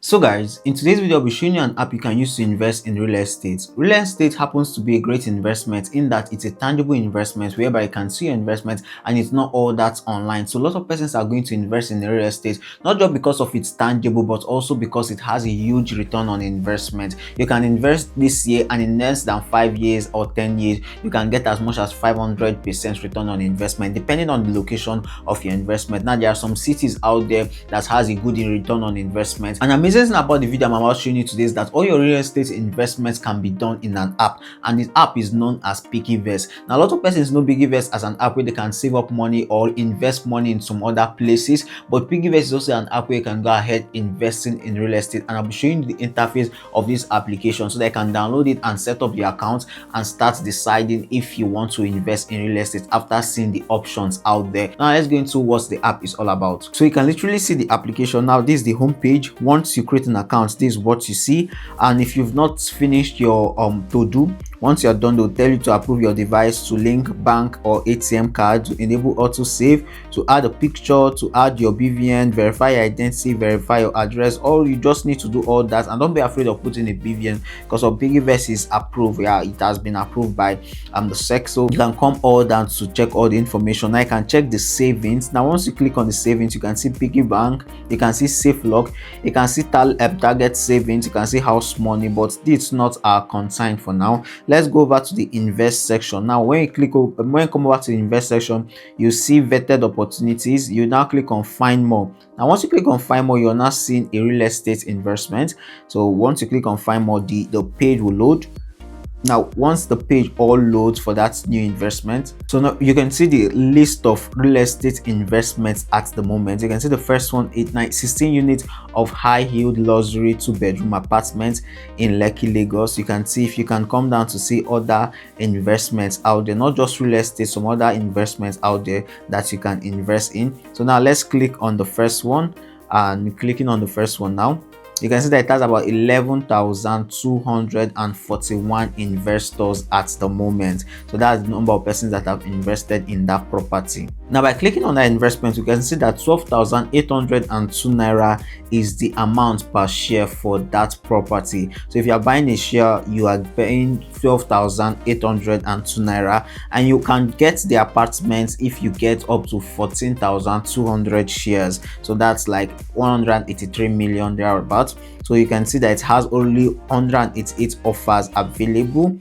So guys, in today's video I'll be showing you an app you can use to invest in real estate. Real estate happens to be a great investment in that it's a tangible investment whereby you can see your investment and it's not all that online. So a lot of persons are going to invest in real estate not just because of it's tangible but also because it has a huge return on investment. You can invest this year and in less than 5 years or 10 years you can get as much as 500% return on investment depending on the location of your investment. Now there are some cities out there that has a good return on investment, and amazing thing about the video I'm about showing you today is that all your real estate investments can be done in an app, and this app is known as Piggyvest. Now a lot of persons know Piggyvest as an app where they can save up money or invest money in some other places, but Piggyvest is also an app where you can go ahead investing in real estate, and I'll be showing you the interface of this application so that you can download it and set up your account and start deciding if you want to invest in real estate after seeing the options out there. Now let's go into what the app is all about. So you can literally see the application. Now this is the home page. Once you create an account, this is what you see, and if you've not finished your to do, once you're done, they'll tell you to approve your device, to link bank or ATM card, to enable auto save, to add a picture, to add your BVN, verify your identity, verify your address. All you just need to do all that, and don't be afraid of putting a BVN because of Piggyvest is approved. Yeah, it has been approved by the SEC, so you can come all down to check all the information. Now you can check the savings. Now once you click on the savings, you can see Piggy Bank, you can see Safe Lock, you can see target savings, you can see house money, but this is not our concern for now. Let's go over to the invest section. Now when you come over to the invest section, you see vetted opportunities. You now click on find more. Now once you click on find more, you're now seeing a real estate investment. So once you click on find more, the page will load. Now once the page all loads for that new investment, so now you can see the list of real estate investments at the moment. You can see the first one, 16 units of high yield luxury 2-bedroom apartments in Lekki, Lagos. You can see, if you can come down to see other investments out there, not just real estate, some other investments out there that you can invest in. So now let's click on the first one, and clicking on the first one now, you can see that it has about 11,241 investors at the moment. So that's the number of persons that have invested in that property. Now by clicking on that investment, you can see that 12,802 naira is the amount per share for that property. So if you are buying a share, you are paying 12,802 naira, and you can get the apartments if you get up to 14,200 shares. So that's like 183 million thereabouts. So you can see that it has only 188 offers available.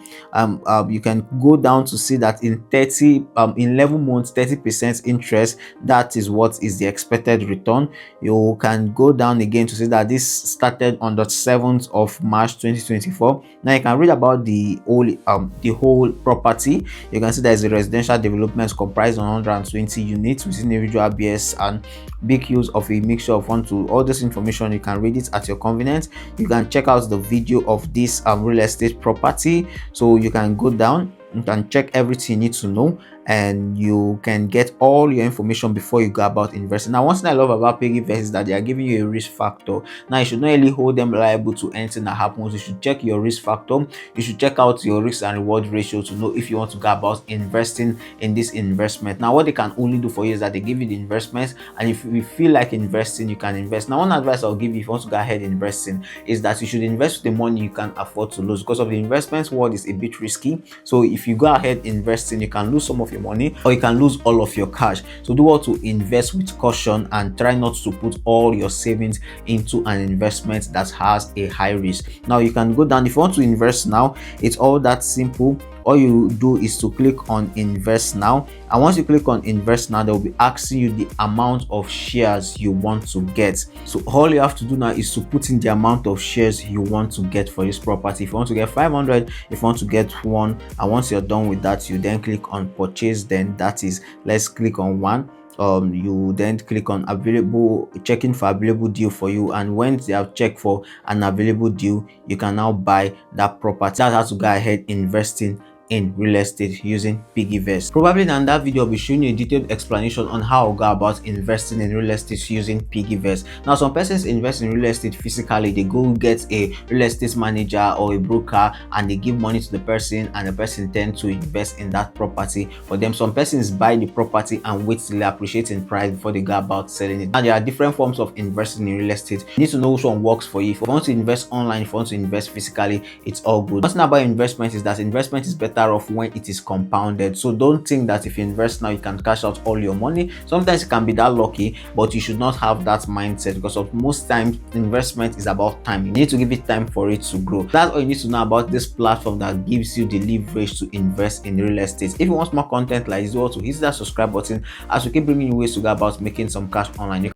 You can go down to see that in 11 months, 30% interest, that is what is the expected return. You can go down again to see that this started on the 7th of March 2024. Now you can read about the whole property. You can see there is a residential development comprised of 120 units with individual BS and big use of a mixture of one to all this information. You can read it at your convenience. You can check out the video of this real estate property, so you can go down, you can check everything you need to know, and you can get all your information before you go about investing. Now one thing I love about Piggyvest is that they are giving you a risk factor. Now you should not really hold them liable to anything that happens. You should check your risk factor. You should check out your risk and reward ratio to know if you want to go about investing in this investment. Now what they can only do for you is that they give you the investments, and if you feel like investing, you can invest. Now one advice I'll give you if you want to go ahead investing is that you should invest with the money you can afford to lose, because of the investment world is a bit risky. So if you go ahead investing, you can lose some of your money or you can lose all of your cash. So do what to invest with caution and try not to put all your savings into an investment that has a high risk. Now you can go down. If you want to invest now, it's all that simple. All you do is to click on invest now, and once you click on invest now, they will be asking you the amount of shares you want to get. So all you have to do now is to put in the amount of shares you want to get for this property. If you want to get 500, if you want to get one, and once you're done with that, you then click on purchase. Then that is, let's click on one. You then click on available, checking for available deal for you, and when they have checked for an available deal, you can now buy that property. That's how to go ahead investing in real estate using Piggyvest. Probably in that video I'll be showing you a detailed explanation on how to go about investing in real estate using Piggyvest. Now some persons invest in real estate physically, they go get a real estate manager or a broker and they give money to the person and the person tend to invest in that property for them. Some persons buy the property and wait till they appreciate in price before they go about selling it. Now there are different forms of investing in real estate. You need to know which one works for you. If you want to invest online, if you want to invest physically, it's all good. One thing about investment is that investment is better off when it is compounded. So don't think that if you invest now you can cash out all your money. Sometimes it can be that lucky, but you should not have that mindset, because of most times investment is about time. You need to give it time for it to grow. That's all you need to know about this platform that gives you the leverage to invest in real estate. If you want more content like this, also hit that subscribe button as we keep bringing you ways to go about making some cash online.